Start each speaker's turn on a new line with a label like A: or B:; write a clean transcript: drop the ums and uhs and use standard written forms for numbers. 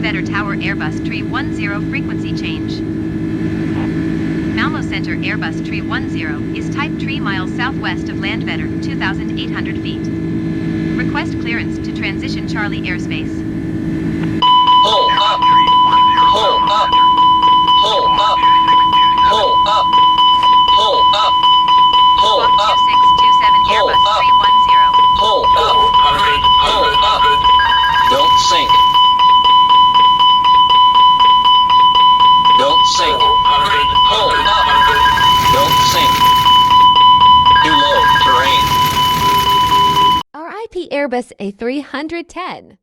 A: Landvetter Tower Airbus A310 frequency change. Malmo Center Airbus A310 is type 3 miles southwest of Landvetter, 2,800 feet. Request clearance to transition Charlie airspace.
B: Pull up! Pull up! Pull up! Pull up! Pull up! Pull
A: Squawk
B: up!
A: 2627 Airbus A310.
B: Pull up! Pull up! Don't sink! Don't sink! Pull up! Don't sink! Too low terrain.
C: RIP Airbus A310.